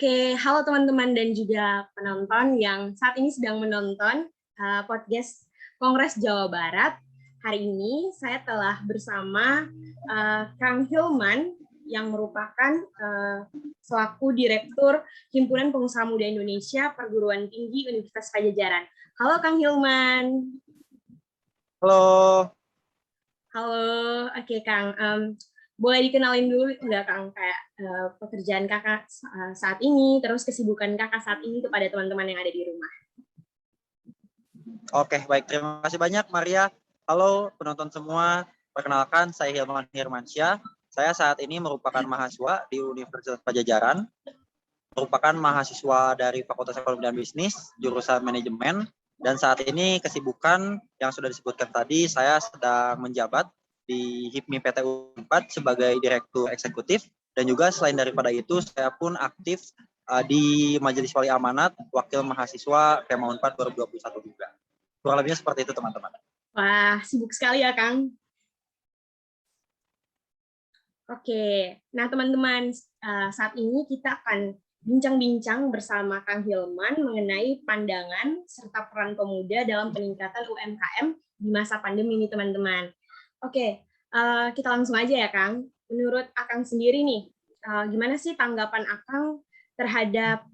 Oke, halo teman-teman dan juga penonton yang saat ini sedang menonton podcast Kongres Jawa Barat. Hari ini saya telah bersama Kang Hilman yang merupakan selaku Direktur Himpunan Pengusaha Muda Indonesia Perguruan Tinggi Universitas Padjadjaran. Halo Kang Hilman. Halo. Halo, oke Kang. Boleh dikenalin dulu nggak Kang, kayak pekerjaan kakak saat ini, terus kesibukan kakak saat ini kepada teman-teman yang ada di rumah. Oke, baik. Terima kasih banyak, Maria. Halo penonton semua. Perkenalkan, saya Hilman Hirmansyah. Saya saat ini merupakan mahasiswa di Universitas Padjadjaran, merupakan mahasiswa dari Fakultas Ekonomi dan Bisnis, jurusan Manajemen, dan saat ini kesibukan yang sudah disebutkan tadi, saya sedang menjabat di HIPMI PT U4 sebagai Direktur Eksekutif, dan juga selain daripada itu, saya pun aktif di Majelis Wali Amanat, Wakil Mahasiswa PEMA U4 2021 juga. Kurang lebihnya seperti itu, teman-teman. Wah, sibuk sekali ya, Kang. Oke, nah teman-teman, saat ini kita akan bincang-bincang bersama Kang Hilman mengenai pandangan serta peran pemuda dalam peningkatan UMKM di masa pandemi ini, teman-teman. Oke, kita langsung aja ya, Kang. Menurut Akang sendiri nih, gimana sih tanggapan Akang terhadap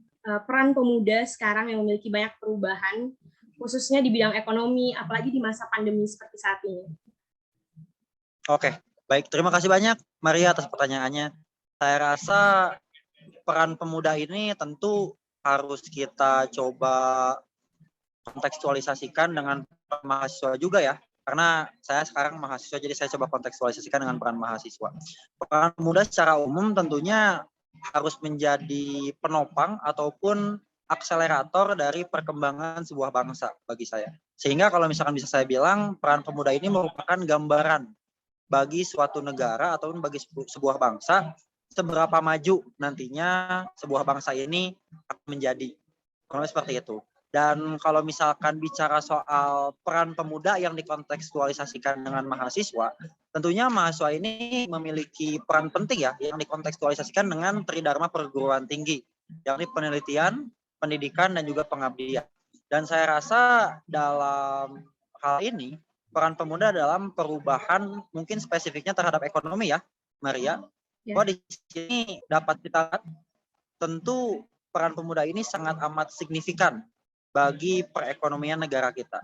peran pemuda sekarang yang memiliki banyak perubahan, khususnya di bidang ekonomi, apalagi di masa pandemi seperti saat ini? Oke, baik. Terima kasih banyak, Maria, atas pertanyaannya. Saya rasa peran pemuda ini tentu harus kita coba kontekstualisasikan dengan mahasiswa juga ya. Karena saya sekarang mahasiswa, jadi saya coba kontekstualisasikan dengan peran mahasiswa. Peran pemuda secara umum tentunya harus menjadi penopang ataupun akselerator dari perkembangan sebuah bangsa bagi saya. Sehingga kalau misalkan bisa saya bilang, peran pemuda ini merupakan gambaran bagi suatu negara ataupun bagi sebuah bangsa seberapa maju nantinya sebuah bangsa ini akan menjadi. Kalau seperti itu. Dan kalau misalkan bicara soal peran pemuda yang dikontekstualisasikan dengan mahasiswa, tentunya mahasiswa ini memiliki peran penting ya yang dikontekstualisasikan dengan tridharma perguruan tinggi, yakni penelitian, pendidikan, dan juga pengabdian. Dan saya rasa dalam hal ini peran pemuda dalam perubahan mungkin spesifiknya terhadap ekonomi ya, Maria. Bahwa di sini dapat kita lihat tentu peran pemuda ini sangat amat signifikan bagi perekonomian negara kita.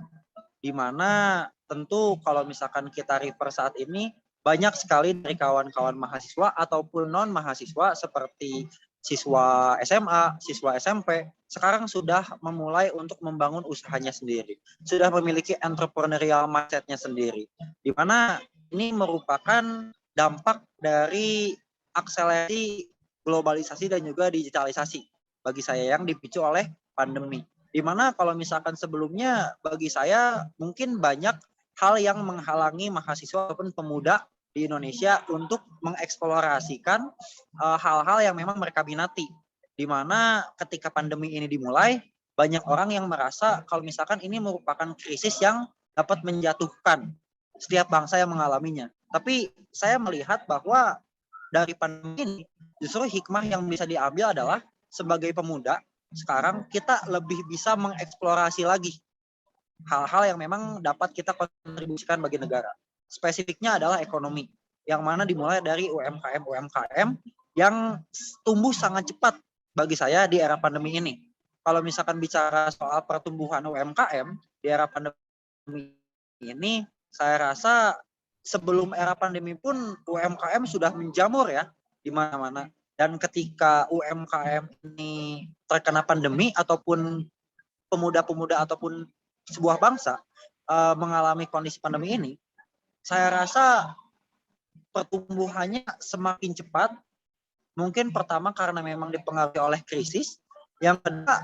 Di mana tentu kalau misalkan kita refer saat ini banyak sekali dari kawan-kawan mahasiswa ataupun non mahasiswa seperti siswa SMA, siswa SMP, sekarang sudah memulai untuk membangun usahanya sendiri. Sudah memiliki entrepreneurial mindset-nya sendiri. Di mana ini merupakan dampak dari akselerasi globalisasi dan juga digitalisasi bagi saya yang dipicu oleh pandemi. Di mana kalau misalkan sebelumnya bagi saya mungkin banyak hal yang menghalangi mahasiswa ataupun pemuda di Indonesia untuk mengeksplorasikan hal-hal yang memang mereka minati. Di mana ketika pandemi ini dimulai, banyak orang yang merasa kalau misalkan ini merupakan krisis yang dapat menjatuhkan setiap bangsa yang mengalaminya. Tapi saya melihat bahwa dari pandemi ini justru hikmah yang bisa diambil adalah sebagai pemuda sekarang kita lebih bisa mengeksplorasi lagi hal-hal yang memang dapat kita kontribusikan bagi negara. Spesifiknya adalah ekonomi, yang mana dimulai dari UMKM yang tumbuh sangat cepat bagi saya di era pandemi ini. Kalau misalkan bicara soal pertumbuhan UMKM di era pandemi ini, saya rasa sebelum era pandemi pun UMKM sudah menjamur ya di mana-mana. Dan ketika UMKM ini terkena pandemi ataupun pemuda-pemuda ataupun sebuah bangsa mengalami kondisi pandemi ini, saya rasa pertumbuhannya semakin cepat. Mungkin pertama karena memang dipengaruhi oleh krisis. Yang kedua,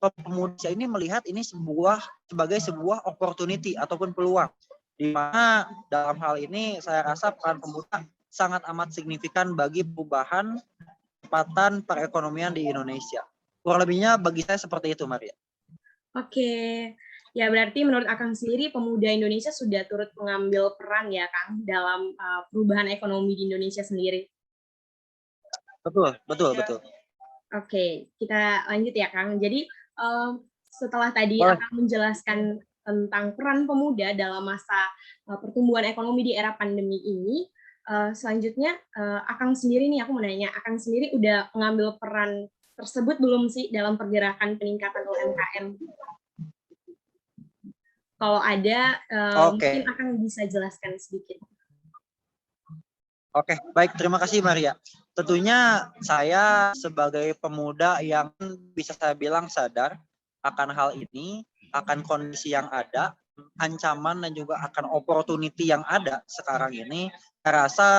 pemuda ini melihat ini sebagai sebuah opportunity ataupun peluang. Di mana dalam hal ini saya rasa peran pemuda sangat amat signifikan bagi perubahan kecepatan perekonomian di Indonesia. Kurang lebihnya bagi saya seperti itu, Maria. Oke, ya berarti menurut Akang sendiri pemuda Indonesia sudah turut mengambil peran ya Kang dalam perubahan ekonomi di Indonesia sendiri. Betul. Oke, kita lanjut ya Kang. Jadi setelah tadi Boleh. akan menjelaskan tentang peran pemuda dalam masa pertumbuhan ekonomi di era pandemi ini, selanjutnya Akang sendiri nih, aku mau nanya, Akang sendiri udah mengambil peran tersebut belum sih dalam pergerakan peningkatan UMKM? Kalau ada, mungkin Oke. Akang bisa jelaskan sedikit. Oke, baik. Terima kasih Maria. Tentunya saya sebagai pemuda yang bisa saya bilang sadar akan hal ini, akan kondisi yang ada, ancaman dan juga akan opportunity yang ada sekarang ini, saya rasa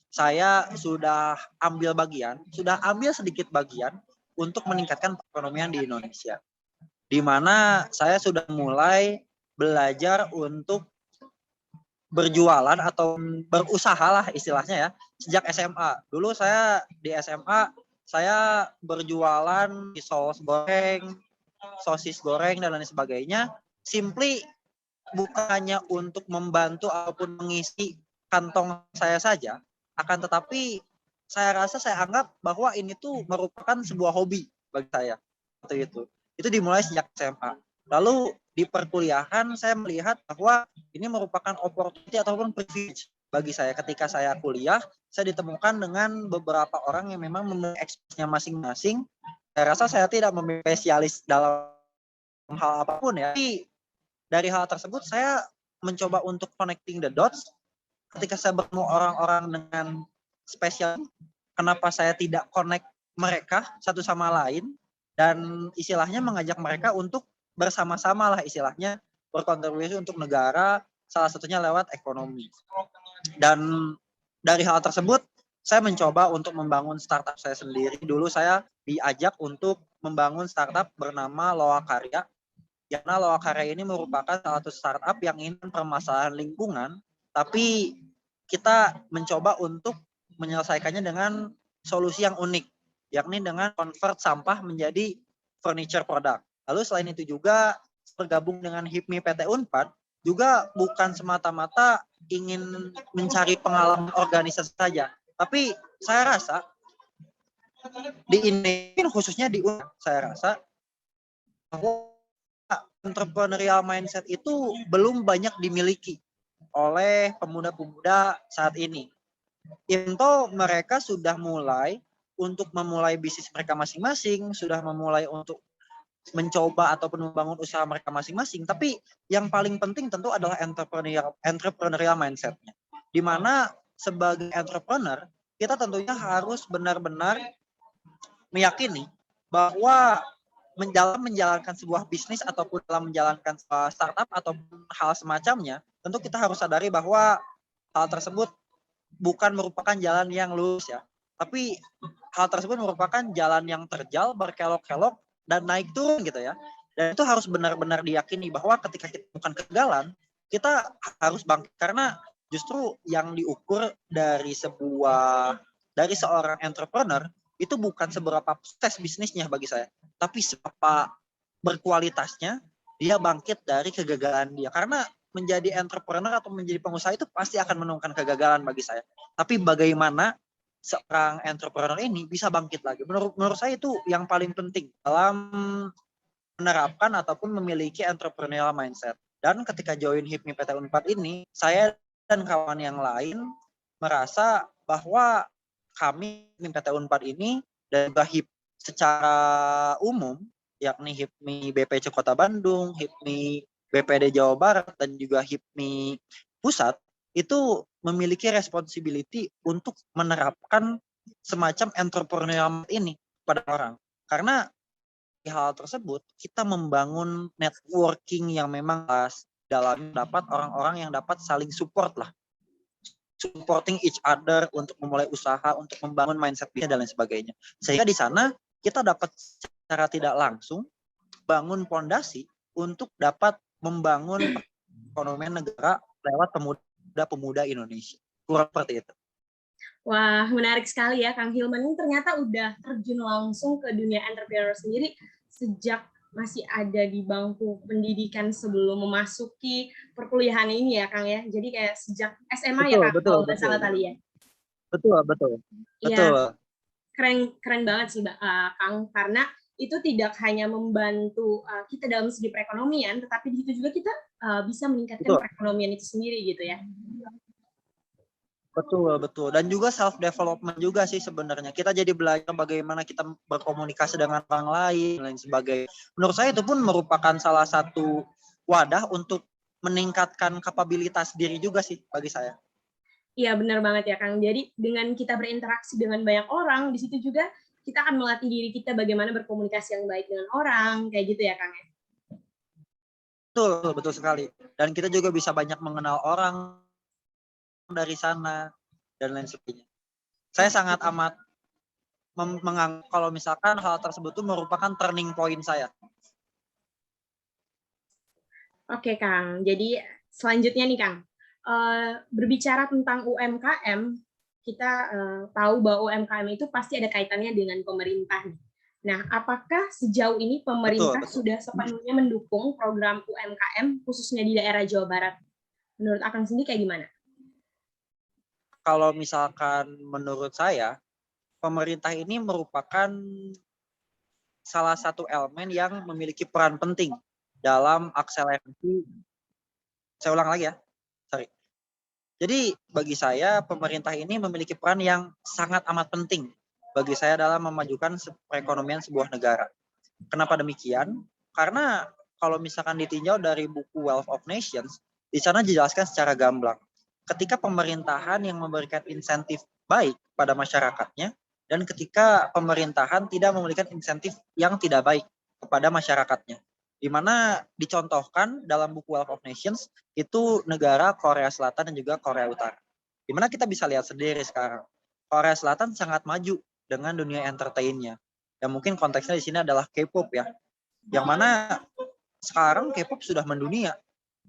saya sudah ambil sedikit bagian untuk meningkatkan perekonomian di Indonesia. Di mana saya sudah mulai belajar untuk berjualan atau berusaha lah istilahnya ya sejak SMA. Dulu saya di SMA saya berjualan di sosis goreng dan lain sebagainya. Simply bukannya untuk membantu ataupun mengisi kantong saya saja, akan tetapi saya rasa saya anggap bahwa ini tuh merupakan sebuah hobi bagi saya. Seperti itu. Itu dimulai sejak SMA. Lalu di perkuliahan saya melihat bahwa ini merupakan opportunity ataupun privilege bagi saya ketika saya kuliah, saya ditemukan dengan beberapa orang yang memang memiliki ekspertisnya masing-masing. Saya rasa saya tidak memiliki spesialis dalam hal apapun ya. Tapi dari hal tersebut saya mencoba untuk connecting the dots ketika saya bertemu orang-orang dengan spesial, kenapa saya tidak connect mereka satu sama lain dan istilahnya mengajak mereka untuk bersama-sama lah istilahnya berkontribusi untuk negara, salah satunya lewat ekonomi. Dan dari hal tersebut saya mencoba untuk membangun startup saya sendiri. Dulu saya diajak untuk membangun startup bernama Loa Karya. Karena Loa Karya ini merupakan salah satu startup yang ingin permasalahan lingkungan, tapi kita mencoba untuk menyelesaikannya dengan solusi yang unik, yakni dengan convert sampah menjadi furniture product. Lalu selain itu juga bergabung dengan HIPMI PT Unpad, juga bukan semata-mata ingin mencari pengalaman organisasi saja, tapi saya rasa di ini khususnya di Unpad, saya rasa bahwa entrepreneurial mindset itu belum banyak dimiliki oleh pemuda-pemuda saat ini. Into mereka sudah mulai untuk memulai bisnis mereka masing-masing, sudah memulai untuk mencoba ataupun membangun usaha mereka masing-masing. Tapi yang paling penting tentu adalah entrepreneurial mindset-nya. Di mana sebagai entrepreneur, kita tentunya harus benar-benar meyakini bahwa dalam menjalankan sebuah bisnis ataupun dalam menjalankan startup ataupun hal semacamnya, tentu kita harus sadari bahwa hal tersebut bukan merupakan jalan yang lurus ya. Tapi hal tersebut merupakan jalan yang terjal, berkelok-kelok, dan naik turun gitu ya. Dan itu harus benar-benar diyakini bahwa ketika kita bukan kegagalan, kita harus bangkit. Karena justru yang diukur dari seorang entrepreneur itu bukan seberapa sukses bisnisnya bagi saya, tapi seberapa berkualitasnya dia bangkit dari kegagalan dia. Karena menjadi entrepreneur atau menjadi pengusaha itu pasti akan menemukan kegagalan bagi saya. Tapi bagaimana seorang entrepreneur ini bisa bangkit lagi? Menurut saya itu yang paling penting dalam menerapkan ataupun memiliki entrepreneurial mindset. Dan ketika join HIPMI PT Unpad ini, saya dan kawan yang lain merasa bahwa kami PT Unpad ini dan juga HIP secara umum, yakni HIPMI BPC Kota Bandung, HIPMI BPD Jawa Barat, dan juga HIPMI Pusat, itu memiliki responsibility untuk menerapkan semacam entrepreneurial ini pada orang. Karena di hal tersebut, kita membangun networking yang memang dalam dapat orang-orang yang dapat saling support lah. Supporting each other untuk memulai usaha, untuk membangun mindset-nya dan lain sebagainya. Sehingga di sana kita dapat secara tidak langsung bangun fondasi untuk dapat membangun perekonomian negara lewat pemuda-pemuda Indonesia. Kurang seperti itu. Wah, menarik sekali ya Kang Hilman. Ini ternyata udah terjun langsung ke dunia entrepreneur sendiri sejak masih ada di bangku pendidikan sebelum memasuki perkuliahan ini ya Kang ya. Jadi kayak sejak SMA ya Kang, kalau nggak salah tadi ya. Betul. Iya, keren keren banget sih Kang, karena itu tidak hanya membantu kita dalam segi perekonomian, tetapi di situ juga kita bisa meningkatkan Betul. perekonomian itu sendiri gitu ya. Betul, betul. Dan juga self development juga sih sebenarnya. Kita jadi belajar bagaimana kita berkomunikasi dengan orang lain dan lain sebagainya. Menurut saya itu pun merupakan salah satu wadah untuk meningkatkan kapabilitas diri juga sih bagi saya. Iya benar banget ya Kang. Jadi dengan kita berinteraksi dengan banyak orang, di situ juga kita akan melatih diri kita bagaimana berkomunikasi yang baik dengan orang, kayak gitu ya Kang. Betul, betul sekali. Dan kita juga bisa banyak mengenal orang dari sana dan lain sebagainya. Saya sangat amat menganggap kalau misalkan hal tersebut itu merupakan turning point saya. Oke Kang, jadi selanjutnya nih Kang, berbicara tentang UMKM, kita tahu bahwa UMKM itu pasti ada kaitannya dengan pemerintah. Nah, apakah sejauh ini pemerintah Betul. sudah sepenuhnya mendukung program UMKM khususnya di daerah Jawa Barat? Menurut Akang sendiri kayak gimana? Kalau misalkan menurut saya, pemerintah ini merupakan salah satu elemen yang memiliki peran penting dalam akselerasi. Saya ulang lagi ya, sorry. Jadi bagi saya pemerintah ini memiliki peran yang sangat amat penting bagi saya dalam memajukan perekonomian sebuah negara. Kenapa demikian? Karena kalau misalkan ditinjau dari buku Wealth of Nations, di sana dijelaskan secara gamblang. Ketika pemerintahan yang memberikan insentif baik pada masyarakatnya, dan ketika pemerintahan tidak memberikan insentif yang tidak baik kepada masyarakatnya. Di mana dicontohkan dalam buku Wealth of Nations, itu negara Korea Selatan dan juga Korea Utara. Di mana kita bisa lihat sendiri sekarang, Korea Selatan sangat maju dengan dunia entertain-nya. Dan mungkin konteksnya di sini adalah K-pop ya. Yang mana sekarang K-pop sudah mendunia,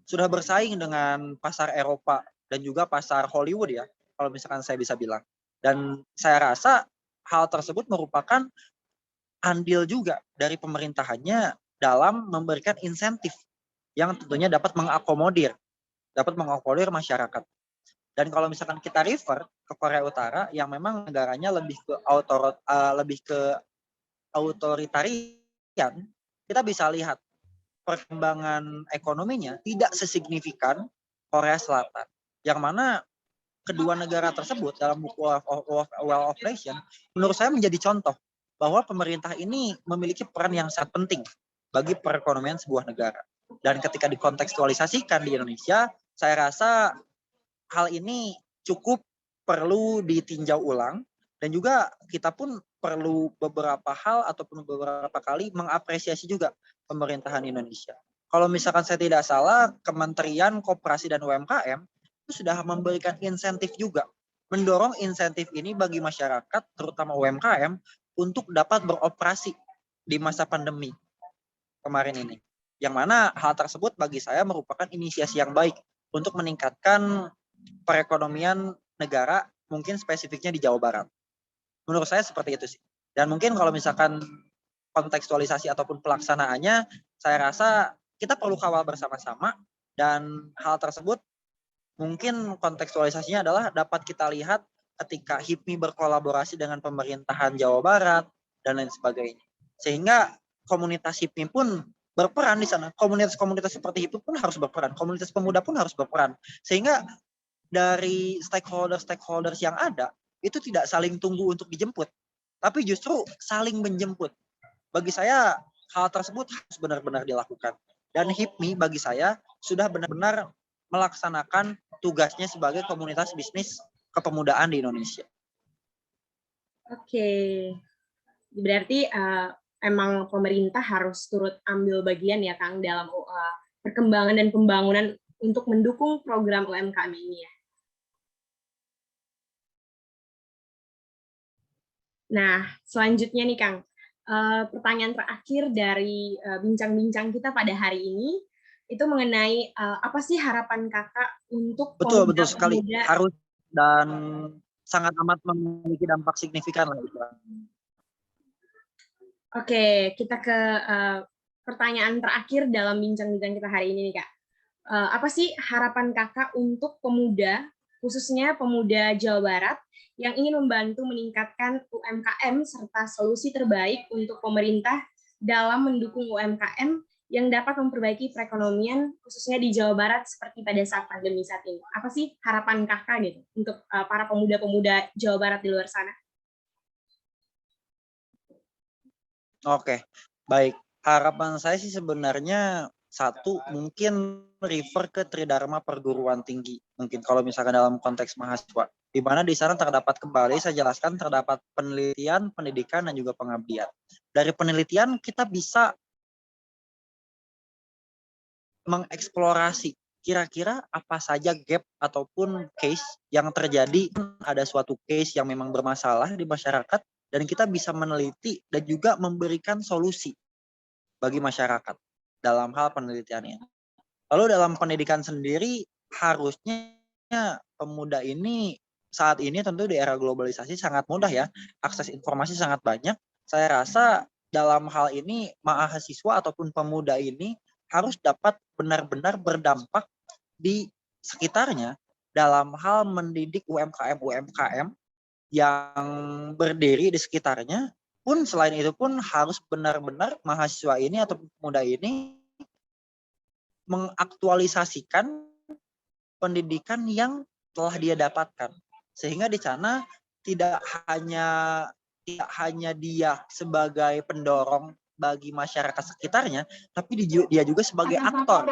sudah bersaing dengan pasar Eropa dan juga pasar Hollywood ya, kalau misalkan saya bisa bilang. Dan saya rasa hal tersebut merupakan andil juga dari pemerintahannya dalam memberikan insentif yang tentunya dapat mengakomodir masyarakat. Dan kalau misalkan kita refer ke Korea Utara yang memang negaranya lebih ke authoritarian, kita bisa lihat perkembangan ekonominya tidak sesignifikan Korea Selatan. Yang mana kedua negara tersebut dalam buku Wealth of Nations menurut saya menjadi contoh bahwa pemerintah ini memiliki peran yang sangat penting bagi perekonomian sebuah negara. Dan ketika dikontekstualisasikan di Indonesia, saya rasa hal ini cukup perlu ditinjau ulang dan juga kita pun perlu beberapa hal ataupun beberapa kali mengapresiasi juga pemerintahan Indonesia. Kalau misalkan saya tidak salah, Kementerian Koperasi dan UMKM itu sudah memberikan insentif juga, mendorong insentif ini bagi masyarakat, terutama UMKM, untuk dapat beroperasi di masa pandemi kemarin ini. Yang mana hal tersebut bagi saya merupakan inisiasi yang baik untuk meningkatkan perekonomian negara, mungkin spesifiknya di Jawa Barat. Menurut saya seperti itu sih. Dan mungkin kalau misalkan kontekstualisasi ataupun pelaksanaannya, saya rasa kita perlu kawal bersama-sama dan hal tersebut mungkin kontekstualisasinya adalah dapat kita lihat ketika HIPMI berkolaborasi dengan pemerintahan Jawa Barat dan lain sebagainya. Sehingga komunitas HIPMI pun berperan di sana. Komunitas-komunitas seperti itu pun harus berperan. Komunitas pemuda pun harus berperan. Sehingga dari stakeholders yang ada itu tidak saling tunggu untuk dijemput, tapi justru saling menjemput. Bagi saya hal tersebut harus benar-benar dilakukan. Dan HIPMI bagi saya sudah benar-benar melaksanakan tugasnya sebagai komunitas bisnis kepemudaan di Indonesia. Oke, berarti emang pemerintah harus turut ambil bagian ya Kang dalam perkembangan dan pembangunan untuk mendukung program UMKM ini ya. Nah, selanjutnya nih Kang, pertanyaan terakhir dari bincang-bincang kita pada hari ini itu mengenai apa sih harapan Kakak untuk Betul sekali. pemuda-pemuda. Harus dan sangat amat memiliki dampak signifikan lah. Oke, kita ke pertanyaan terakhir dalam bincang-bincang kita hari ini nih Kak. Apa sih harapan Kakak untuk pemuda, khususnya pemuda Jawa Barat yang ingin membantu meningkatkan UMKM serta solusi terbaik untuk pemerintah dalam mendukung UMKM yang dapat memperbaiki perekonomian khususnya di Jawa Barat seperti pada saat pandemi saat ini. Apa sih harapan kakak gitu untuk para pemuda-pemuda Jawa Barat di luar sana? Oke, baik. Harapan saya sih sebenarnya satu, mungkin refer ke Tridharma Perguruan Tinggi. Mungkin kalau misalkan dalam konteks mahasiswa. Di mana di sana terdapat, kembali saya jelaskan, terdapat penelitian, pendidikan, dan juga pengabdian. Dari penelitian kita bisa mengeksplorasi kira-kira apa saja gap ataupun case yang terjadi. Ada suatu case yang memang bermasalah di masyarakat dan kita bisa meneliti dan juga memberikan solusi bagi masyarakat dalam hal penelitiannya. Lalu dalam pendidikan sendiri harusnya pemuda ini saat ini tentu di era globalisasi sangat mudah ya, akses informasi sangat banyak. Saya rasa dalam hal ini mahasiswa ataupun pemuda ini harus dapat benar-benar berdampak di sekitarnya dalam hal mendidik UMKM yang berdiri di sekitarnya. Pun selain itu pun harus benar-benar mahasiswa ini atau pemuda ini mengaktualisasikan pendidikan yang telah dia dapatkan, sehingga di sana tidak hanya dia sebagai pendorong bagi masyarakat sekitarnya, tapi dia juga sebagai aktor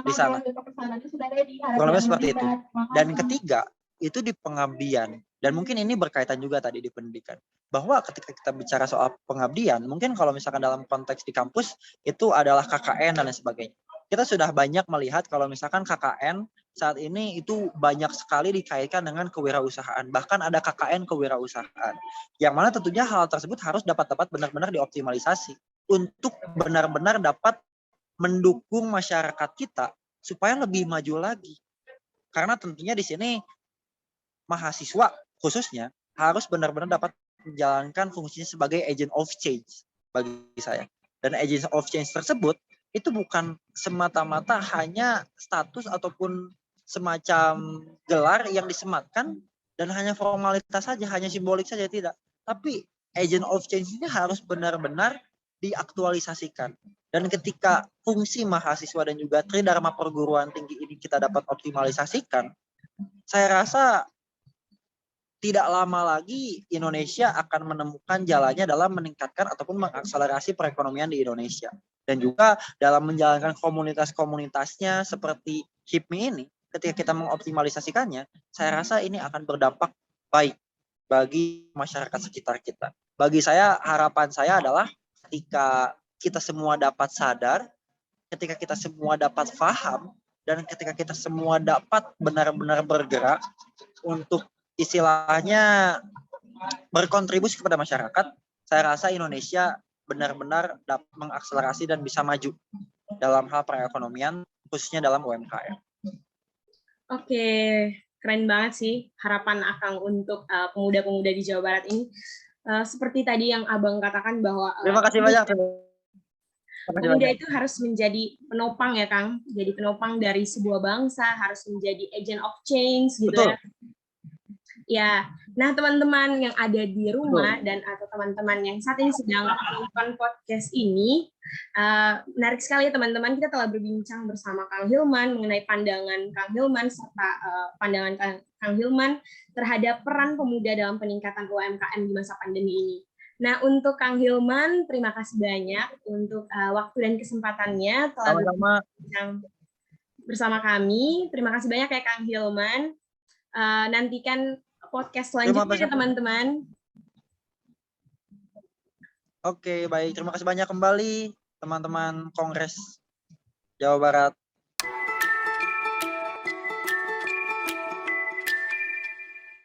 di sana. Kurang lebih seperti itu. Dan ketiga, itu di pengabdian. Dan mungkin ini berkaitan juga tadi di pendidikan. Bahwa ketika kita bicara soal pengabdian, mungkin kalau misalkan dalam konteks di kampus, itu adalah KKN dan lain sebagainya. Kita sudah banyak melihat kalau misalkan KKN saat ini itu banyak sekali dikaitkan dengan kewirausahaan. Bahkan ada KKN kewirausahaan. Yang mana tentunya hal tersebut harus dapat benar-benar dioptimalisasi untuk benar-benar dapat mendukung masyarakat kita supaya lebih maju lagi. Karena tentunya di sini mahasiswa khususnya harus benar-benar dapat menjalankan fungsinya sebagai agent of change bagi saya. Dan agent of change tersebut itu bukan semata-mata hanya status ataupun semacam gelar yang disematkan dan hanya formalitas saja, hanya simbolik saja, tidak. Tapi agent of change ini harus benar-benar diaktualisasikan. Dan ketika fungsi mahasiswa dan juga Tridharma Perguruan Tinggi ini kita dapat optimalisasikan, saya rasa tidak lama lagi Indonesia akan menemukan jalannya dalam meningkatkan ataupun mengakselerasi perekonomian di Indonesia. Dan juga dalam menjalankan komunitas-komunitasnya seperti HIPMI ini, ketika kita mengoptimalisasikannya, saya rasa ini akan berdampak baik bagi masyarakat sekitar kita. Bagi saya, harapan saya adalah ketika kita semua dapat sadar, ketika kita semua dapat paham, dan ketika kita semua dapat benar-benar bergerak untuk istilahnya berkontribusi kepada masyarakat, saya rasa Indonesia benar-benar dapat mengakselerasi dan bisa maju dalam hal perekonomian, khususnya dalam UMKM. Oke, keren banget sih harapan Akang untuk pemuda-pemuda di Jawa Barat ini. Seperti tadi yang Abang katakan bahwa Terima kasih banyak. pemuda itu harus menjadi penopang ya Kang, jadi penopang dari sebuah bangsa, harus menjadi agent of change gitu. Betul. Ya, nah teman-teman yang ada di rumah dan atau teman-teman yang saat ini sedang menonton podcast ini, menarik sekali ya teman-teman, kita telah berbincang bersama Kang Hilman mengenai pandangan Kang Hilman serta pandangan Kang Hilman terhadap peran pemuda dalam peningkatan UMKM di masa pandemi ini. Nah, untuk Kang Hilman, terima kasih banyak untuk waktu dan kesempatannya telah berbincang bersama kami. Terima kasih banyak ya Kang Hilman. Nantikan podcast selanjutnya teman-teman. Oke, baik. Terima kasih banyak kembali teman-teman Kongres Jawa Barat.